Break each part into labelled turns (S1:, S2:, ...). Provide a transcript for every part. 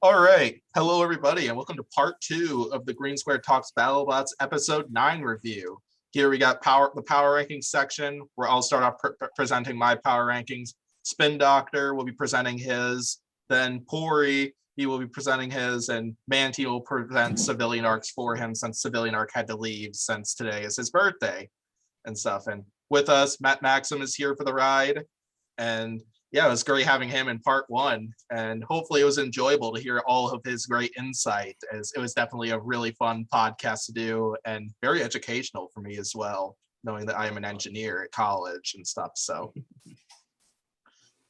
S1: All right. Hello, everybody, and welcome to part 2 of the Green Square Talks Battlebots episode 9 review. Here we got the power rankings section, where I'll start off presenting my power rankings. Spin Doctor will be presenting his. Then Pory, he will be presenting his, and Mantine will present Civilian Arcs for him since Civilian Arc had to leave since today is his birthday and stuff. And with us, Matt Maxham is here for the ride. And yeah, it was great having him in part 1, and hopefully it was enjoyable to hear all of his great insight, as it was definitely a really fun podcast to do and very educational for me as well, knowing that I am an engineer at college and stuff. So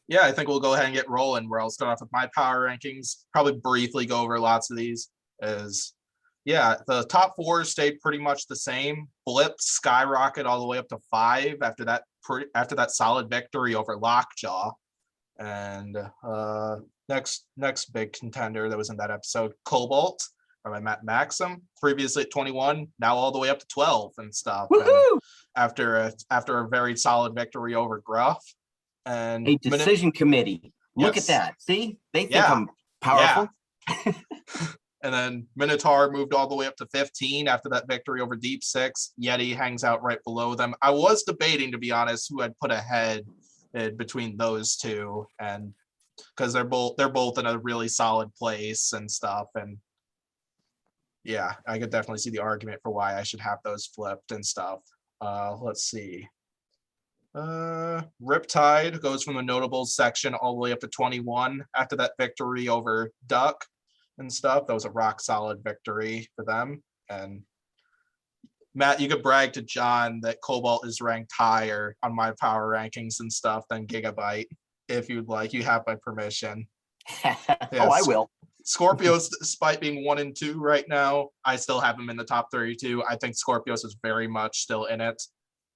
S1: yeah, I think we'll go ahead and get rolling, where I'll start off with my power rankings, probably briefly go over lots of these. Yeah, the top 4 stayed pretty much the same. Blip skyrocket all the way up to 5 after that solid victory over Lockjaw. And next big contender that was in that episode, Cobalt by Matt Maxham, previously at 21, now all the way up to 12 and stuff. And after a very solid victory over Gruff. And
S2: a decision committee. Look at that. See, they think I'm powerful.
S1: Yeah. And then Minotaur moved all the way up to 15 after that victory over Deep Six. Yeti hangs out right below them. I was debating, to be honest, who I'd put ahead between those two, and because they're both in a really solid place and stuff. And yeah, I could definitely see the argument for why I should have those flipped and stuff. Let's see. Riptide goes from the notables section all the way up to 21 after that victory over Duck and stuff. That was a rock solid victory for them. And Matt, you could brag to John that Cobalt is ranked higher on my power rankings and stuff than Gigabyte, if you'd like. You have my permission.
S2: Yes. Oh, I will.
S1: Scorpios, despite being 1 and 2 right now, I still have him in the top 32. I think Scorpios is very much still in it.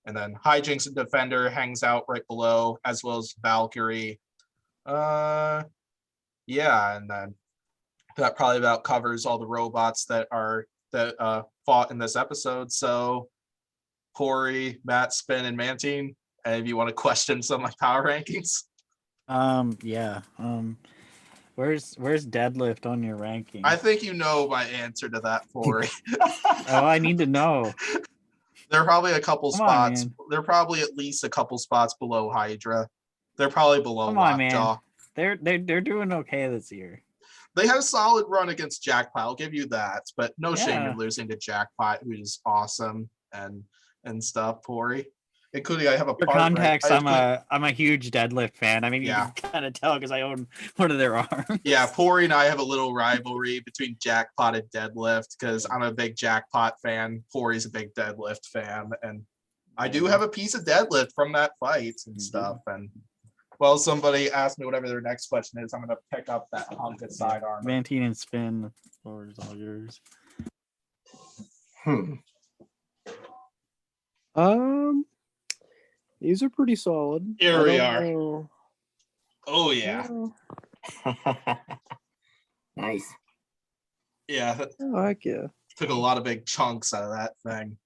S1: And then Hijinks and Defender hangs out right below, as well as Valkyrie. Yeah, and then that probably about covers all the robots that fought in this episode. So Pory, Matt, Spin, and Mantine, and if you want to question some of my power rankings.
S3: Where's Deadlift on your ranking?
S1: I think you know my answer to that, Pory.
S3: Oh, I need to know.
S1: They're probably a couple spots. They're probably at least a couple spots below Hydra. They're probably below Lockjaw.
S3: They're doing okay this year.
S1: They had a solid run against Jackpot, I'll give you that, but no shame in losing to Jackpot, who's awesome and stuff, Pory. Including I have a
S3: for context, I'm a huge Deadlift fan. I mean, you can kind of tell because I own one of their arms.
S1: Yeah, Pory and I have a little rivalry between Jackpot and Deadlift, because I'm a big Jackpot fan. Pory's a big Deadlift fan, and I do have a piece of Deadlift from that fight and stuff. And well, somebody asked me whatever their next question is, I'm going to pick up that haunted sidearm.
S3: Mantine and Spin, the floor is all yours.
S4: These are pretty solid.
S1: Here we are. Oh, yeah.
S2: Nice.
S1: Yeah.
S4: I like it.
S1: Took a lot of big chunks out of that thing.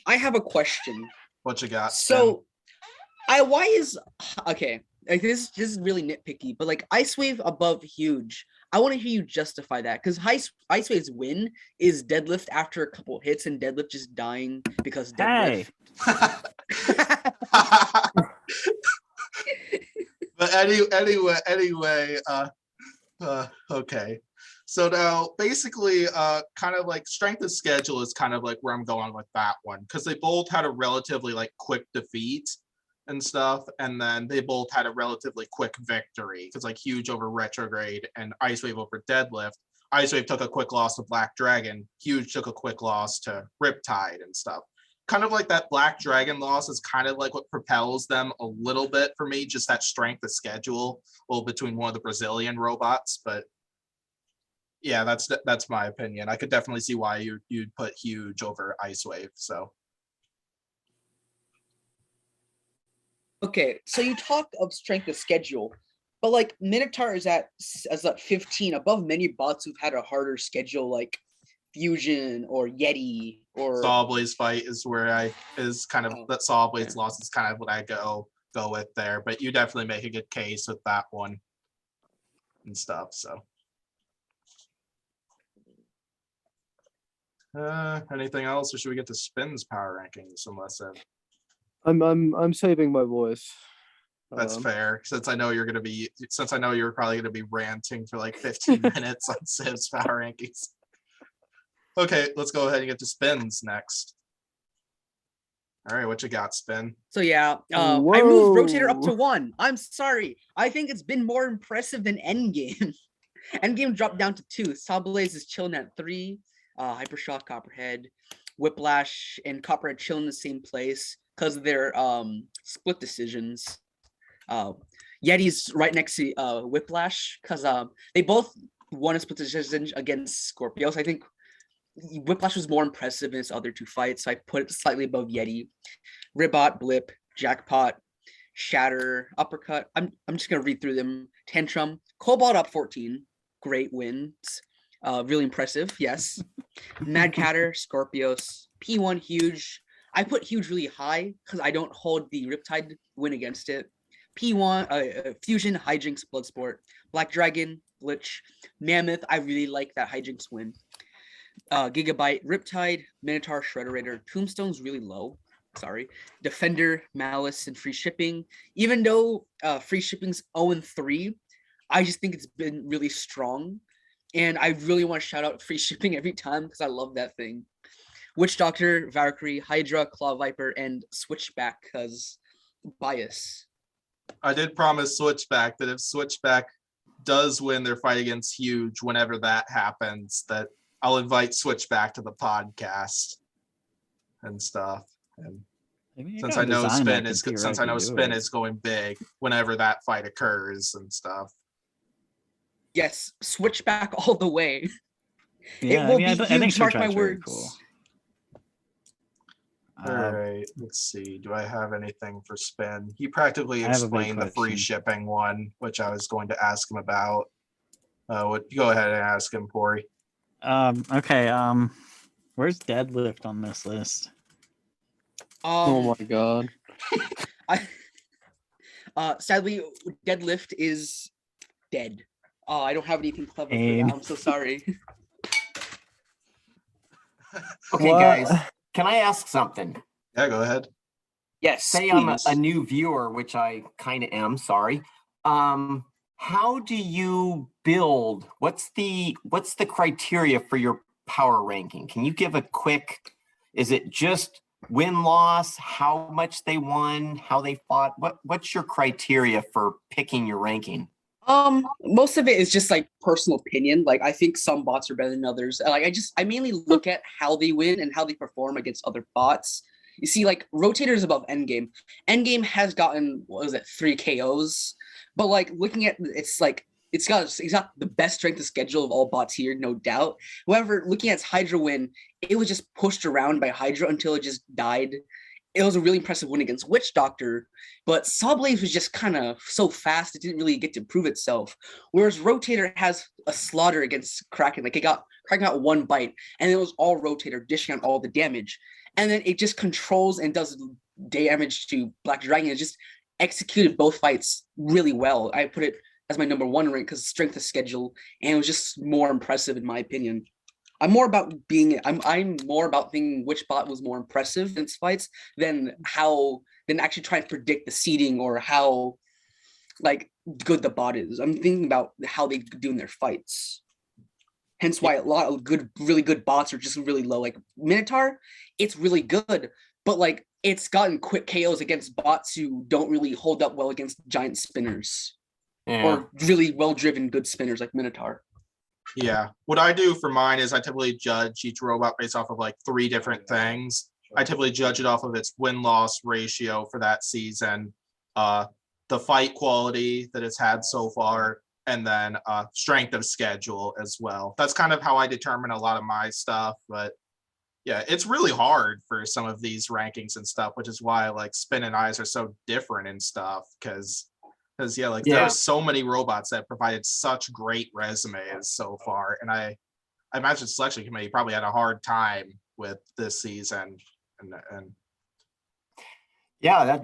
S5: I have a question.
S1: What you got?
S5: So, why is okay? Like this is really nitpicky, but like Ice Wave above Huge. I want to hear you justify that, because Ice Wave's win is Deadlift after a couple hits and Deadlift just dying because Deadlift.
S1: But anyway, okay. So now, basically, kind of like strength of schedule is kind of like where I'm going with that one, because they both had a relatively like quick defeat and stuff, and then they both had a relatively quick victory, because like Huge over Retrograde and Ice Wave over Deadlift. Ice Wave took a quick loss to Black Dragon. Huge took a quick loss to Riptide and stuff. Kind of like that Black Dragon loss is kind of like what propels them a little bit for me, just that strength of schedule, well, between one of the Brazilian robots, but. Yeah, that's my opinion. I could definitely see why you'd put Huge over Ice Wave. So,
S5: okay, so you talk of strength of schedule, but like Minotaur is at 15, above many bots who've had a harder schedule, like Fusion or Yeti or
S1: Sawblade's fight is where that Sawblade's loss is kind of what I go with there. But you definitely make a good case with that one. and stuff. So anything else, or should we get to Spin's power rankings? Unless
S4: I'm saving my voice.
S1: that's fair, since I know you're probably gonna be ranting for like 15 minutes on Civ's power rankings. Okay, let's go ahead and get to Spins next. All right, what you got, Spin?
S5: So yeah, I moved Rotator up to 1. I'm sorry. I think it's been more impressive than Endgame. Endgame dropped down to 2. Sawblaze is chilling at 3. Hypershock, Copperhead, Whiplash, and Copperhead chilling in the same place because of their split decisions. Yeti's right next to Whiplash because they both won a split decision against Scorpios. I think Whiplash was more impressive in his other 2 fights, so I put it slightly above Yeti. Ribot, Blip, Jackpot, Shatter, Uppercut. I'm just gonna read through them. Tantrum, Cobalt up 14, great wins. Really impressive, yes. Mad Catter, Scorpios, P1 Huge. I put Huge really high because I don't hold the Riptide win against it. P1, Fusion, Hijinks, Bloodsport, Black Dragon, Glitch, Mammoth. I really like that Hijinks win. Gigabyte, Riptide, Minotaur, Shredderator. Tombstone's really low. Sorry. Defender, Malice, and free shipping. Even though free shipping's 0-3, I just think it's been really strong. And I really want to shout out free shipping every time because I love that thing. Witch Doctor, Valkyrie, Hydra, Claw Viper, and Switchback because bias.
S1: I did promise Switchback that if Switchback does win their fight against Huge, whenever that happens, that I'll invite Switchback to the podcast and stuff. And since I know Spin is going big whenever that fight occurs and stuff.
S5: Yes, Switchback all the way.
S3: Yeah,
S5: it will be huge, mark my words.
S3: Cool.
S1: All right, let's see. Do I have anything for Spin? He practically explained the free shipping one, which I was going to ask him about. Go ahead and ask him, Pory.
S3: Okay. Where's Deadlift on this list?
S4: Oh my god.
S5: Sadly, Deadlift is dead. Oh, I don't have anything clever for that. I'm so sorry.
S2: Okay, guys, can I ask something?
S1: Yeah, go ahead.
S5: Yes.
S2: Say
S5: please.
S2: I'm a new viewer, which I kind of am. Sorry. How do you build? What's the criteria for your power ranking? Can you give a quick? Is it just win-loss? How much they won? How they fought? What's your criteria for picking your ranking?
S5: Most of it is just like personal opinion. Like I think some bots are better than others. Like I mainly look at how they win and how they perform against other bots. You see, like Rotator is above Endgame. Endgame has gotten 3 KOs, but like looking at it's got the best strength of schedule of all bots here, no doubt. However, looking at its Hydra win, it was just pushed around by Hydra until it just died. It was a really impressive win against Witch Doctor, but Sawblaze was just kind of so fast it didn't really get to prove itself. Whereas Rotator has a slaughter against Kraken. Like Kraken got 1 bite, and it was all Rotator dishing out all the damage. And then it just controls and does damage to Black Dragon. It just executed both fights really well. I put it as my number 1 rank because strength of schedule, and it was just more impressive in my opinion. I'm more about thinking which bot was more impressive in its fights than actually trying to predict the seeding or how like good the bot is. I'm thinking about how they do in their fights. Hence why a lot of really good bots are just really low. Like Minotaur, it's really good, but like it's gotten quick KOs against bots who don't really hold up well against giant spinners or really well-driven good spinners like Minotaur.
S1: Yeah, what I do for mine is I typically judge each robot based off of like 3 different things. I typically judge it off of its win-loss ratio for that season, the fight quality that it's had so far, and then strength of schedule as well. That's kind of how I determine a lot of my stuff. But yeah, it's really hard for some of these rankings and stuff, which is why like Spin and Eyes are so different and stuff, because there are so many robots that provided such great resumes so far, and I imagine selection committee probably had a hard time with this season. And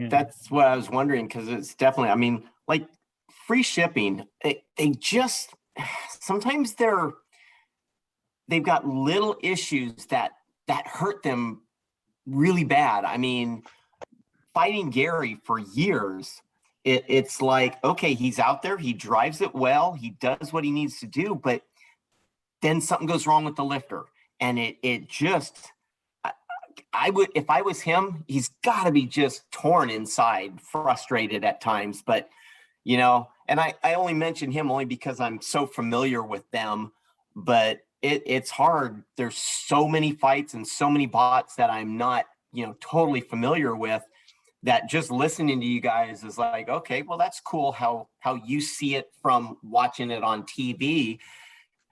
S2: that's what I was wondering, because it's definitely, I mean, like free shipping, they just sometimes they've got little issues that hurt them really bad. I mean, fighting Gary for years, it's like, okay, he's out there, he drives it well, he does what he needs to do, but then something goes wrong with the lifter, and it just, I would, if I was him, he's got to be just torn inside, frustrated at times. But you know, and I only mention him only because I'm so familiar with them, but it's hard. There's so many fights and so many bots that I'm not, you know, totally familiar with, that just listening to you guys is like, okay, well, that's cool how you see it from watching it on TV.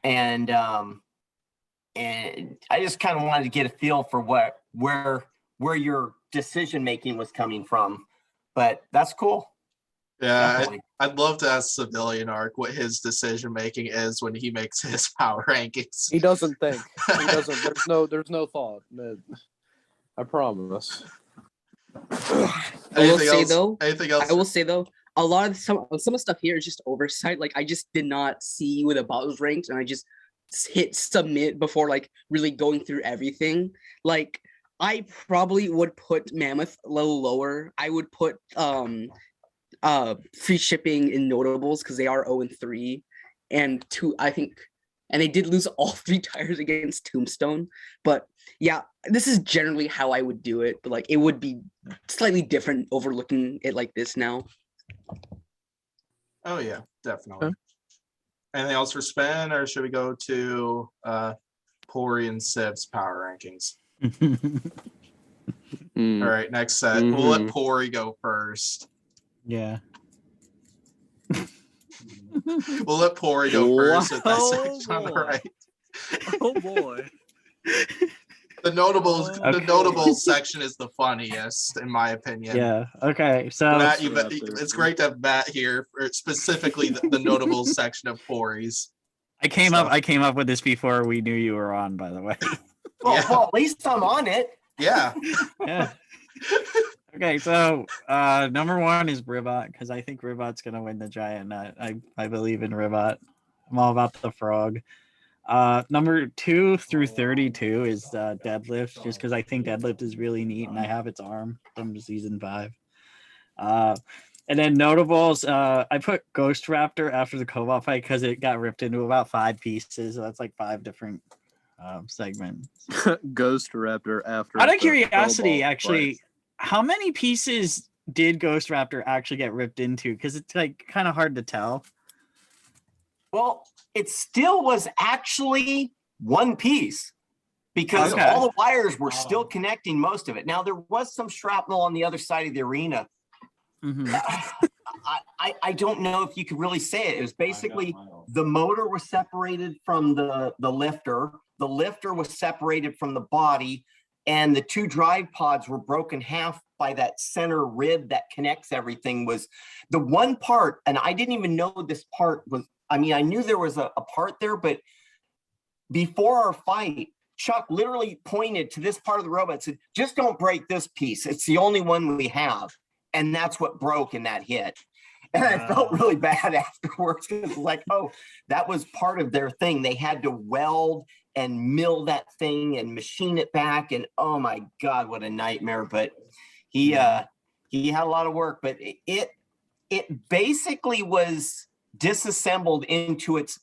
S2: And I just kind of wanted to get a feel for where your decision making was coming from, but that's cool.
S1: Yeah, I'd love to ask Civilian Arc what his decision making is when he makes his power rankings.
S4: He doesn't think. He doesn't. There's no thought. I promise.
S1: Anything else?
S5: I will say though, a lot of some of the stuff here is just oversight. Like, I just did not see where the bot was ranked, and I just hit submit before like really going through everything. Like, I probably would put Mammoth a little lower. I would put free shipping in notables because they are 0-3 and 2, I think, and they did lose all 3 tires against Tombstone. But yeah, this is generally how I would do it, but like it would be slightly different overlooking it like this now.
S1: Oh yeah, definitely. Anything else for Spin, or should we go to Pory and Civ's power rankings? All right, next set. We'll let Pory go first.
S3: Yeah.
S1: We'll let Pory go first with that section on the right.
S3: Oh boy.
S1: The notables section is the funniest, in my opinion.
S3: Yeah. Okay. So
S1: Matt, it's great to have Matt here for specifically the notables section of Pory's.
S3: I came up with this before we knew you were on, by the way.
S2: Well, at least I'm on it.
S1: Yeah.
S3: Yeah. Okay, so number 1 is Ribot, because I think Ribot's gonna win the giant nut. I believe in Ribot. I'm all about the frog. Number 2 through 32 is Deadlift, just because I think Deadlift is really neat, and I have its arm from season 5. And then notables, I put Ghost Raptor after the Cobalt fight because it got ripped into about 5 pieces. So that's like 5 different segments.
S4: Ghost Raptor after.
S3: Out of curiosity,
S4: Cobalt
S3: actually,
S4: fight.
S3: how many pieces did Ghost Raptor actually get ripped into? Because it's like kind of hard to tell.
S2: Well, it still was actually 1 piece because
S3: Okay.
S2: all the wires were still connecting most of it. Now, there was some shrapnel on the other side of the arena.
S3: Mm-hmm.
S2: I don't know if you could really say it. It was basically the motor was separated from the lifter. The lifter was separated from the body, and the 2 drive pods were broken half by that center rib that connects everything. Was the one part, and I didn't even know this part was, I mean, I knew there was a part there, but before our fight, Chuck literally pointed to this part of the robot and said, just don't break this piece. It's the only one we have. And that's what broke in that hit. And I felt really bad afterwards because it was like, oh, that was part of their thing. They had to weld and mill that thing and machine it back. And oh my God, what a nightmare. But he had a lot of work, but it basically was disassembled into its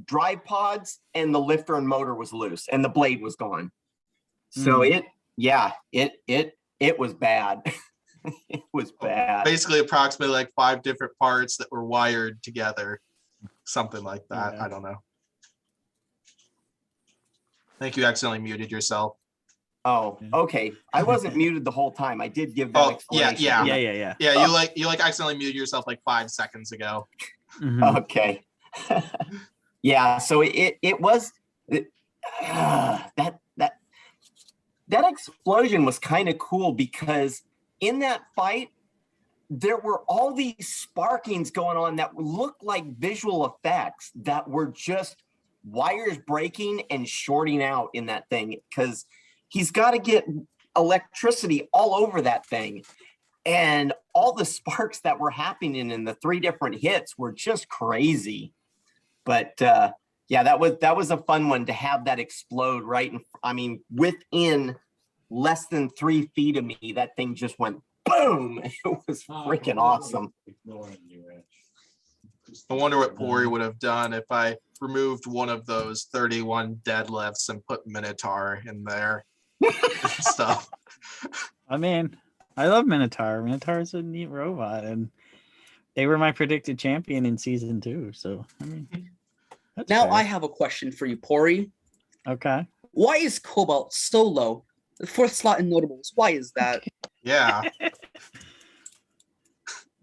S2: drive pods, and the lifter and motor was loose and the blade was gone. So it was bad. It was bad.
S1: Basically, approximately like 5 different parts that were wired together, something like that.
S3: Yeah.
S1: I don't know. I think you accidentally muted yourself.
S2: Oh, okay. I wasn't muted the whole time. I did give that explanation.
S3: Yeah.
S1: Yeah, you accidentally muted yourself like 5 seconds ago.
S3: Mm-hmm.
S2: Okay. Yeah, so it was that explosion was kind of cool because in that fight there were all these sparkings going on that looked like visual effects that were just wires breaking and shorting out in that thing because he's got to get electricity all over that thing. and all the sparks that were happening in the 3 different hits were just crazy. But yeah, that was a fun one to have that explode within less than 3 feet of me. That thing just went boom. It was freaking awesome.
S1: I wonder what Pory would have done if I removed one of those 31 deadlifts and put Minotaur in there and stuff.
S3: I mean, I love Minotaur. Minotaur's a neat robot, and they were my predicted champion in season 2. So I mean, that's
S5: Now
S3: fair.
S5: I have a question for you, Pory.
S3: Okay.
S5: Why is Cobalt so low? The 4th slot in notables. Why is that?
S1: Yeah.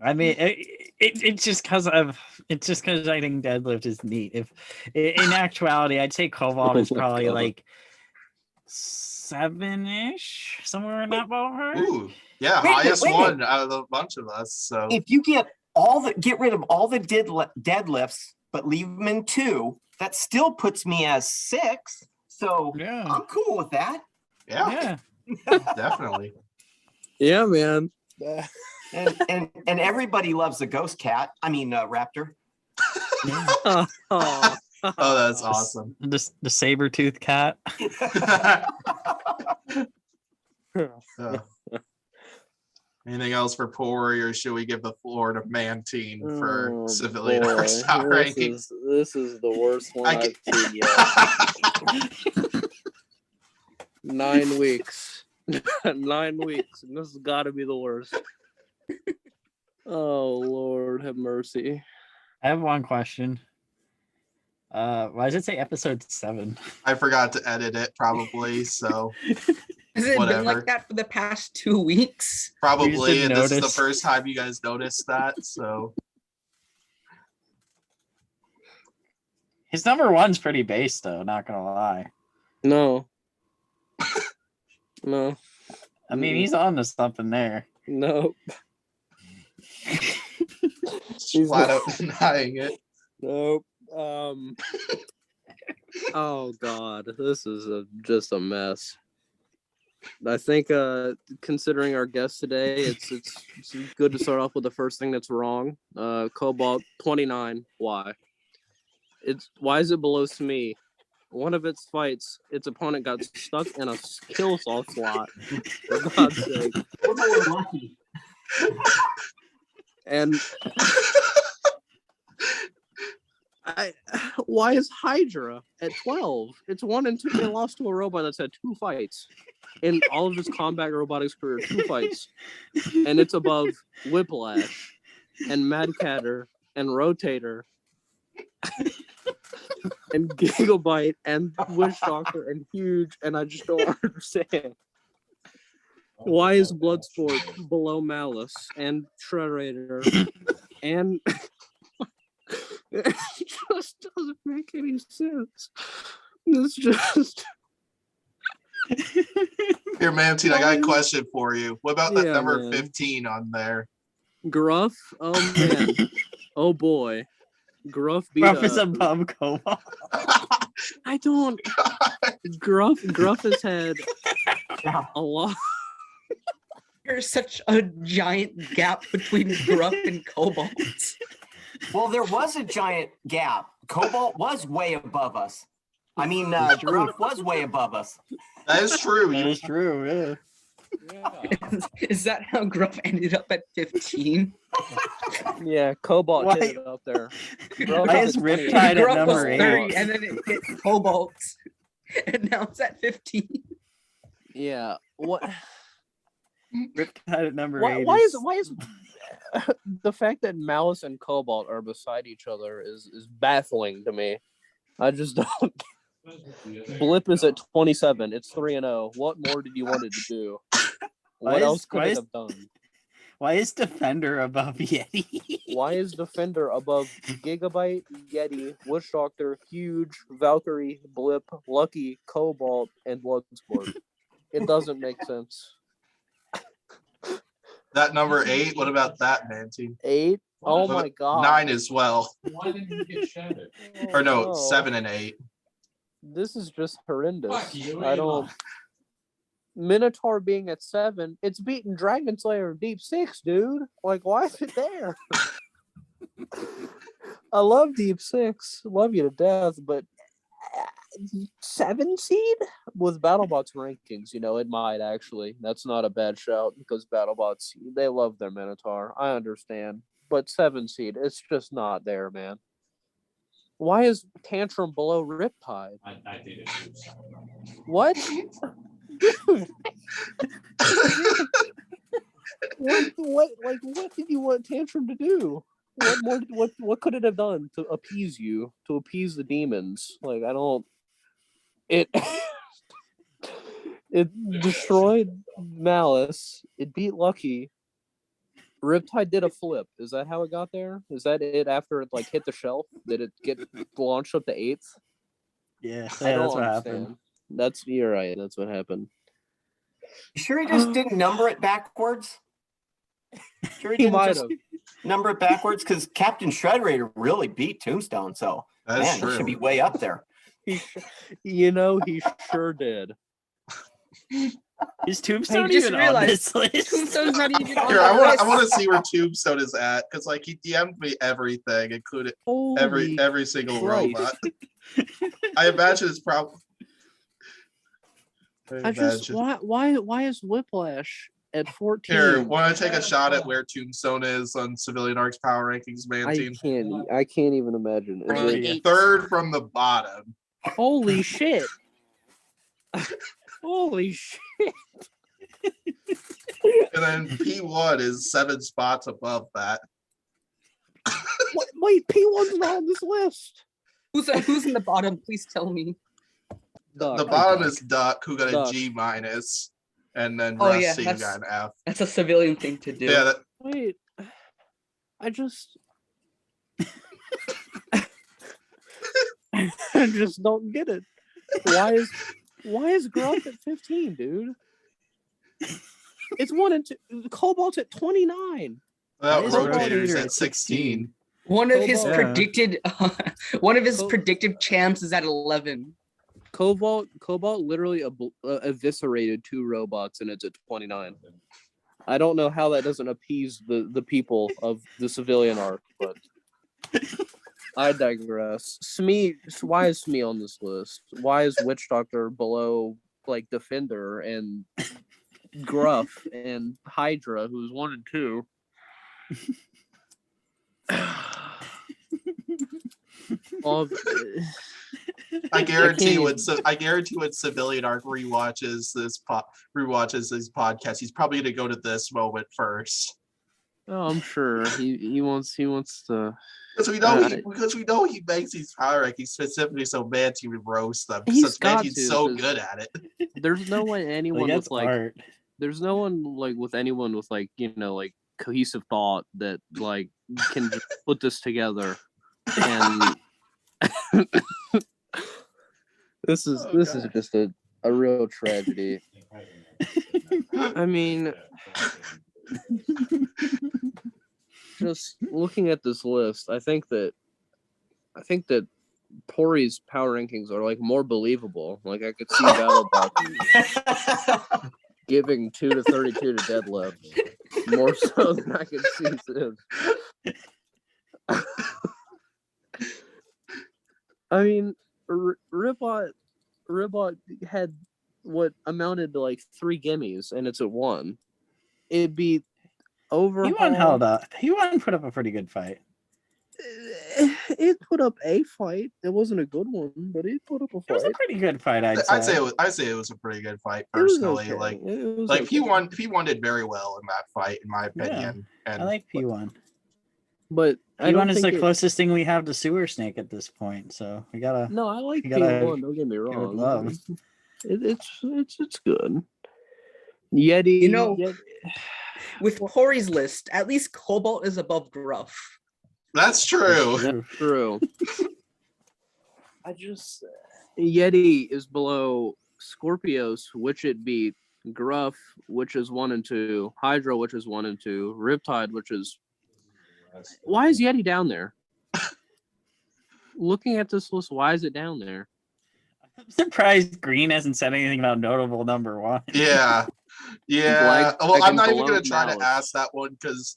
S3: I mean, it's just because I think deadlift is neat. If in actuality, I'd say Cobalt is probably like 7-ish, somewhere in that ballpark.
S1: Ooh. Yeah,
S2: Wait a minute,
S1: highest
S2: wait a
S1: one out of a bunch of us. So
S2: If you get rid of all the deadlifts, but leave them in 2, that still puts me as 6. So
S3: Yeah.
S2: I'm cool with that.
S1: yeah,
S3: Yeah.
S1: definitely.
S4: Yeah, man.
S2: And everybody loves a ghost cat. I mean, raptor.
S4: Oh,
S1: Oh, that's awesome.
S3: The saber-toothed cat.
S1: Anything else for Pory, or should we give the floor to Mantine for
S4: oh,
S1: civilian
S4: boy.
S1: horsepower rankings?
S4: This is the worst one
S1: I
S4: I've seen yet. 9 weeks. 9 weeks. And this has got to be the worst. Oh, Lord, have mercy.
S3: I have one question. Why does it say episode 7?
S1: I forgot to edit it probably, so
S5: Has it been
S1: Whatever.
S5: like that for the past 2 weeks?
S1: probably,
S3: didn't
S1: and this is the
S3: notice.
S1: first time you guys noticed that, so
S3: His number 1's pretty base, though. Not gonna lie.
S4: No. No.
S3: I mean, he's on to something there.
S4: No.
S1: just flat out denying it.
S4: Nope. Oh God, this is just a mess. I think, considering our guest today, it's good to start off with the first thing that's wrong. Cobalt 29. Why? Why is it below me? One of its fights, its opponent got stuck in a kill saw slot. For God's sake.
S2: We're lucky.
S4: And why is Hydra at 12? It's 1 and 2. They lost to a robot that's had 2 fights in all of his combat robotics career. 2 fights, and it's above Whiplash and Mad Catter and Rotator and Gigabyte and Witch Doctor and Huge. And I just don't understand. Why is Bloodsport below Malice and Shredder and it just doesn't make any sense. It's just
S1: Here, Mantine, I got a question for you. What about that
S4: Yeah,
S1: number
S4: man.
S1: 15 on there?
S4: Gruff. Oh man. Oh boy. Gruff beat
S3: Ruff is above Cobalt.
S4: I don't. Gruff has had a lot.
S5: There's such a giant gap between Gruff and Cobalt.
S2: Well, there was a giant gap. Cobalt was way above us. I mean, Gruff was way above us.
S1: That is true.
S3: That is true, yeah.
S5: Is that how Gruff ended up at 15?
S4: Yeah, Cobalt
S3: Why-
S4: hit it up there. Gruff
S3: Why
S4: is
S3: is
S4: 28.
S3: Riptide at
S5: Gruff was
S3: number
S5: 30,
S3: 8?
S5: and then it hit Cobalt, and now it's at 15.
S4: Yeah. What?
S3: Riptide at number 8.
S4: Why is the fact that Malice and Cobalt are beside each other is baffling to me. I just don't. Blip is at 27. It's 3-0. What more did you want it to do? What else could it have done?
S3: Why is Defender above Yeti?
S4: Why is Defender above Gigabyte, Yeti, Witch Doctor, Huge, Valkyrie, Blip, Lucky, Cobalt, and Bloodsport? It doesn't make sense.
S1: That number 8, what about that, Mantine?
S4: 8? Oh
S1: What
S4: my
S1: about
S4: god.
S1: 9 as well.
S6: Why didn't you get shattered?
S1: Or no,
S4: no.
S1: 7 and 8.
S4: This is just horrendous.
S6: Fuck you,
S4: I don't. Minotaur being at 7, it's beating Dragon Slayer and Deep Six, dude. Like, why is it there? I love Deep Six, love you to death, but 7 seed with BattleBots rankings, it might actually. That's not a bad shout because BattleBots, they love their Minotaur. I understand, but 7 seed, it's just not there, man. Why is Tantrum below Riptide?
S6: I think it's
S4: What? Dude. What did you want Tantrum to do? What could it have done to appease you, to appease the demons? Like, I don't. It destroyed Malice. It beat Lucky. Riptide did a flip. Is that how it got there? Is that it after it hit the shelf? Did it get launched up to 8th?
S3: Yeah,
S4: I
S3: that's
S4: don't
S3: what
S4: understand.
S3: happened.
S4: You're right. That's what happened.
S2: You sure he just didn't number it backwards? Sure he
S4: He
S2: didn't
S4: might
S2: just
S4: have.
S2: number it backwards? Because Captain Shredrator really beat Tombstone, so
S1: That's
S2: man,
S1: true.
S2: that should be way up there.
S4: He sure did.
S3: Is Tombstone
S5: just
S3: even on
S5: realized
S3: this list?
S5: Tombstone's not even on
S1: Here,
S5: the
S1: I
S5: list.
S1: want to see where Tombstone is at because he DM'd me everything, including
S4: Holy
S1: every single
S4: Christ.
S1: robot. I imagine it's probably.
S4: Why is Whiplash at 14?
S1: Here, want to take a shot at where Tombstone is on Civilian Arcs Power Rankings, Mantine?
S4: I can't even imagine. Is it-
S5: 8.
S1: Third from the bottom.
S4: Holy shit. Holy shit.
S1: And then P1 is 7 spots above that.
S4: Wait, P1's not on this list.
S5: Who's in the bottom? Please tell me.
S1: The bottom is Duck, who got a
S4: Duck.
S1: G minus, and then
S5: Oh, yeah,
S1: Rusty, who
S5: that's-
S1: got an F.
S5: That's a civilian thing to do.
S1: Yeah,
S4: Wait. I just don't get it. Why is Gruff at 15, dude? It's 1 and 2. Cobalt's at 29.
S1: that
S3: Why is
S1: Rotator's
S3: Rotator
S1: at
S3: at
S1: 16.
S5: One of his
S4: Cobalt.
S5: predicted, one of his
S4: Co-
S5: predicted champs is at 11.
S4: Cobalt literally eviscerated 2 robots and it's at 29. I don't know how that doesn't appease the people of the civilian arc, but I digress. Smee, why is Smee on this list? Why is Witch Doctor below Defender and Gruff and Hydra, who's 1 and 2? All of,
S1: I guarantee
S4: can't
S1: when Civilian Arc rewatches these podcasts, he's probably gonna go to this moment first.
S4: oh, I'm sure he wants to.
S1: Because we know he makes these power rankings specifically so Mantine would roast them.
S4: He's
S1: Since
S4: got
S1: Mantine's
S4: to,
S1: so
S4: 'cause-
S1: good at it.
S4: There's no way anyone
S3: That's
S4: with
S3: art.
S4: there's no one with anyone with cohesive thought that can just put this together. And this is just a real tragedy. I mean, just looking at this list, I think that Pory's power rankings are more believable. I could see Battlebots giving 2 to 32 to deadlift more so than I could see this. I mean, Ribot had what amounted to 3 gimmies, and it's at 1. It'd be over.
S3: P1 held up. P1 put up a pretty good fight.
S4: It put up a fight. It wasn't a good one, but it put up a
S3: It was a
S4: fight.
S3: pretty good fight, I'd say.
S1: I'd say it was a pretty good fight
S4: It was
S1: personally.
S4: okay. It was
S1: Like
S4: okay.
S1: P1 did very well in that fight, in my opinion.
S3: I
S1: And
S3: like P1.
S4: But I don't
S3: P1 is
S4: think
S3: the closest thing we have to Sewer Snake at this point, so we gotta.
S4: No, I like
S3: You gotta
S4: P1. Don't get me
S3: give it
S4: wrong.
S3: love.
S4: It's good. Yeti.
S5: You know-
S4: Yeti.
S5: With Pory's list, at least Cobalt is above Gruff.
S1: that's true.
S4: True. I just Yeti is below Scorpios, which it beat Gruff, which is 1 and 2, Hydra, which is 1 and 2, Riptide, which is. Why is Yeti down there? Looking at this list, why is it down there?
S3: I'm surprised Green hasn't said anything about notable number one.
S1: Yeah. Yeah.
S4: Black
S1: Well, I'm
S4: Dragon
S1: not even
S4: below
S1: gonna try to
S4: Malice.
S1: ask that one because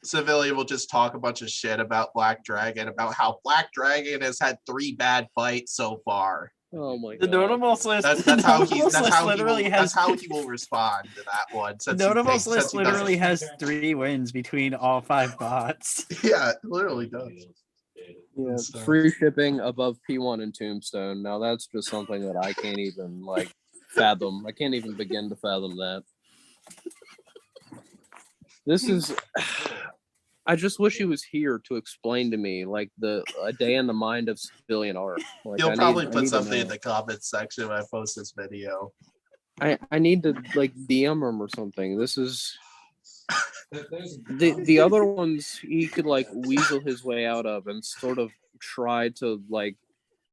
S1: Civilian will just talk a bunch of shit about Black Dragon, about how Black Dragon has had 3 bad fights so far.
S4: Oh my
S3: The
S4: god.
S3: notables list.
S1: That's how
S3: the notables list literally has.
S1: that's how he will respond to that one.
S3: The notables list
S1: he doesn't-
S3: literally has 3 wins between all 5 bots.
S1: Yeah, it literally does.
S4: Yeah,
S1: So-
S4: free shipping above P1 and Tombstone. Now that's just something that I can't even like fathom. I can't even begin to fathom that. This is. I just wish he was here to explain to me like a day in the mind of civilian art. Like,
S1: He'll
S4: I
S1: probably
S4: need
S1: put
S4: to
S1: something in
S4: know.
S1: the comments section when I post this video.
S4: I need to like DM him or something. This is the other ones he could like weasel his way out of and sort of try to like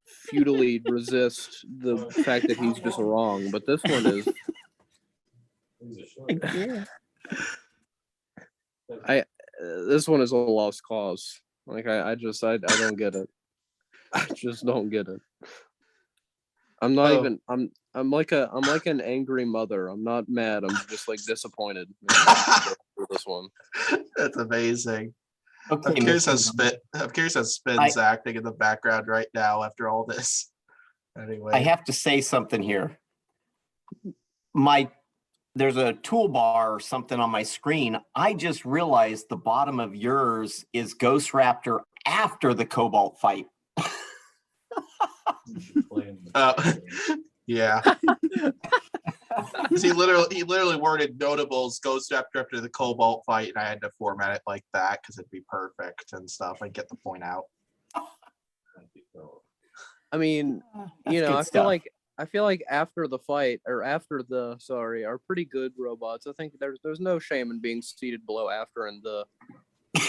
S4: futilely resist the fact that he's just wrong. But this one is this one is a lost cause. Like I don't get it. I just don't get it. I'm not
S1: Oh.
S4: even I'm like an angry mother. I'm not mad. I'm just like disappointed for this one.
S1: That's amazing.
S2: Okay,
S1: I'm curious how
S2: Mr.
S1: Spin's acting in the background right now after all this. Anyway.
S2: I have to say something here. There's a toolbar or something on my screen. I just realized the bottom of yours is Ghost Raptor after the Cobalt fight.
S1: Yeah. 'Cause he literally worded notables Ghost Raptor after the Cobalt fight, and I had to format it like that because it'd be perfect and stuff. I get the point out.
S4: I mean,
S2: That's
S4: you know,
S2: good stuff.
S4: I feel like after the fight or after the are pretty good robots. I think there's no shame in being seated below after and the.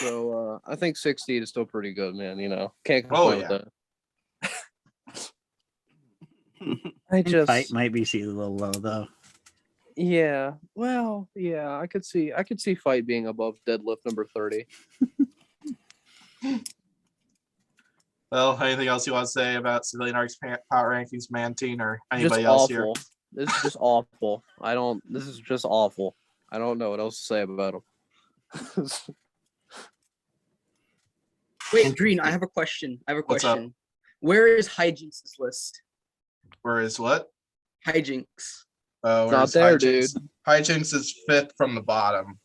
S4: So I think 60 is still pretty good, man. You know, can't complain with that. I just
S3: Fight might be seated a little low though.
S4: yeah. Well, yeah, I could see fight being above deadlift number 30.
S1: Well, anything else you want to say about Civilian Arcs Power Rankings, Mantine, or
S4: Just
S1: anybody else
S4: awful.
S1: here?
S4: This is just awful. This is just awful. I don't know what else to say about him.
S5: Wait, Green, I have a question.
S1: What's up?
S5: Where is Hijinks' list?
S1: Where is what?
S5: Hijinks.
S1: Where's
S4: there,
S1: Hijinks? Hijinks is 5th from the bottom.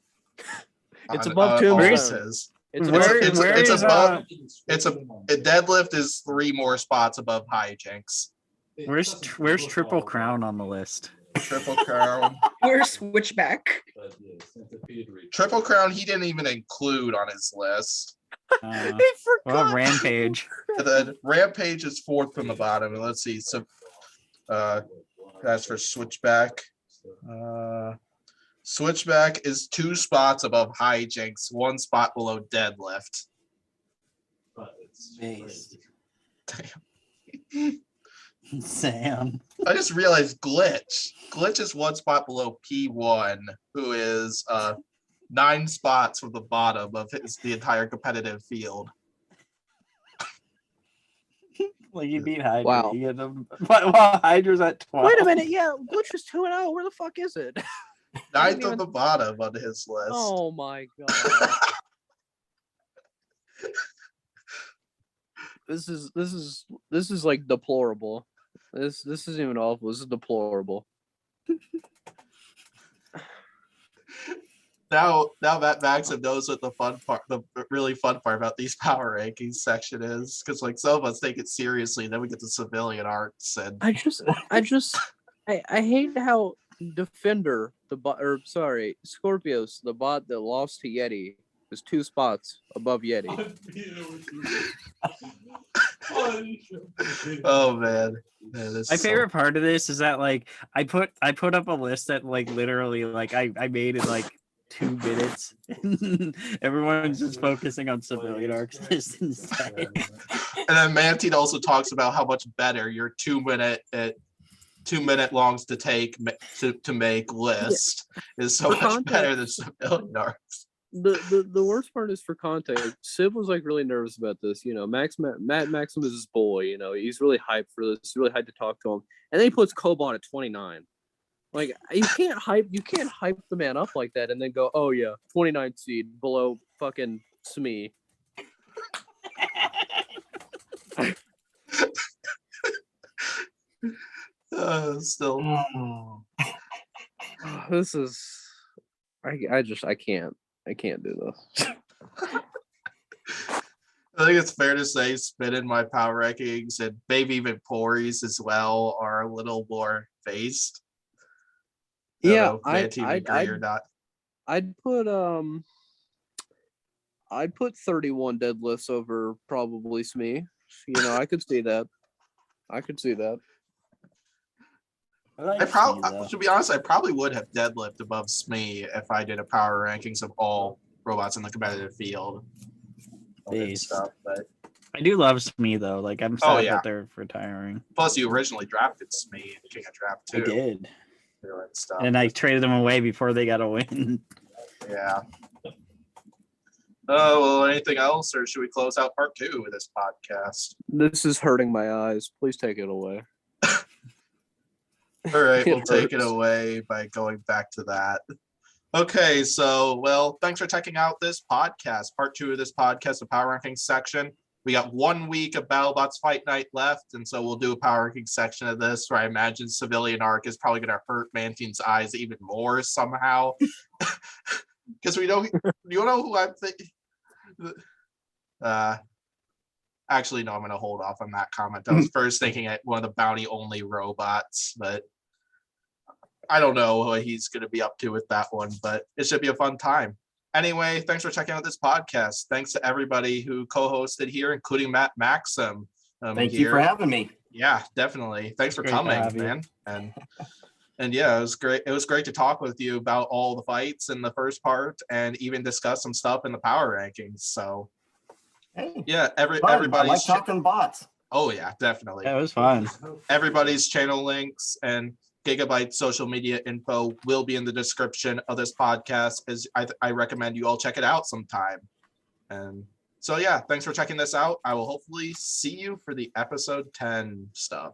S4: It's
S1: on-
S4: above
S1: on
S4: Tombstone.
S1: Oris's.
S4: It's
S1: above- A deadlift is 3 more spots above Hijinks.
S3: Where's Triple Crown on the list?
S1: Triple Crown.
S5: Where's Switchback?
S1: Triple Crown he didn't even include on his list.
S3: Well, Rampage.
S1: And then Rampage is 4th from the bottom. And let's see. So that's for Switchback. Switchback is 2 spots above Hijinks, 1 spot below Deadlift. Damn.
S3: Sam.
S1: I just realized Glitch. Glitch is 1 spot below P1, who is 9 spots from the bottom of the entire competitive field.
S3: Like you beat Hydra.
S4: Wow.
S3: You get them. Well, Hydra's at 12.
S4: Wait a minute, yeah, Glitch is 2-0. Where the fuck is it?
S1: 9th on the bottom on his list.
S4: Oh my god. This is like deplorable. This isn't even awful. This is deplorable.
S1: Now Matt Maxham knows what the really fun part about these power rankings section is, because like some of us take it seriously, and then we get to civilian arts and
S4: I hate how Defender, Scorpios, the bot that lost to Yeti, is 2 spots above Yeti.
S1: oh man.
S3: My favorite part of this is that like I put up a list that like literally like I made in like 2 minutes. Everyone's just focusing on civilian arcs instead.
S1: And then Mantine also talks about how much better your 2-minute longs to take to make list is so
S4: For
S1: much
S4: context-
S1: better than civilian arcs.
S4: the worst part is, for context, Sid was like really nervous about this. You know, Matt Maxham is his boy. You know, he's really hyped for this. He's really hyped to talk to him, and then he puts Cobalt at 29. Like, you can't hype the man up like that and then go, oh yeah, 29 seed below fucking Smee.
S1: Still,
S4: This is, I can't do this.
S1: I think it's fair to say spinning my power rankings and maybe even Pory's as well are a little more phased. I don't know if Mantine would agree or not.
S4: I'd put 31 deadlifts over probably Smee. You know, I could see that.
S1: I probably, to be honest, I probably would have deadlift above Smee if I did a power rankings of all robots in the competitive field. And stuff, but
S3: I do love Smee though. Like, I'm sad that they're retiring.
S1: Plus, you originally drafted Smee in King of Draft too.
S3: I did.
S1: And stuff.
S3: And I traded them away before they got a win.
S1: Yeah. Oh, well, anything else, or should we close out part 2 of this podcast?
S4: This is hurting my eyes. Please take it away.
S1: All right, we'll take it away by going back to that. Okay, so, well, thanks for checking out this podcast, part 2 of this podcast, the power ranking section. We got 1 week of Battlebots Fight Night left, and so we'll do a power ranking section of this where I imagine Civilian Arc is probably going to hurt Mantine's eyes even more somehow. Because you know who I'm thinking? Actually, no, I'm going to hold off on that comment. I was first thinking at one of the bounty-only robots, but I don't know what he's going to be up to with that one, but it should be a fun time. Anyway, thanks for checking out this podcast. Thanks to everybody who co-hosted here, including Matt Maxham.
S2: Thank you for having me.
S1: Yeah, definitely. Thanks for coming, man. And yeah, it was great. It was great to talk with you about all the fights in the first part and even discuss some stuff in the power rankings. So yeah, everybody.
S2: I like talking bots.
S1: Oh yeah, definitely.
S3: Yeah, it was fun.
S1: Everybody's channel links and Gigabyte social media info will be in the description of this podcast, as I recommend you all check it out sometime. And so yeah, thanks for checking this out. I will hopefully see you for the episode 10 stuff.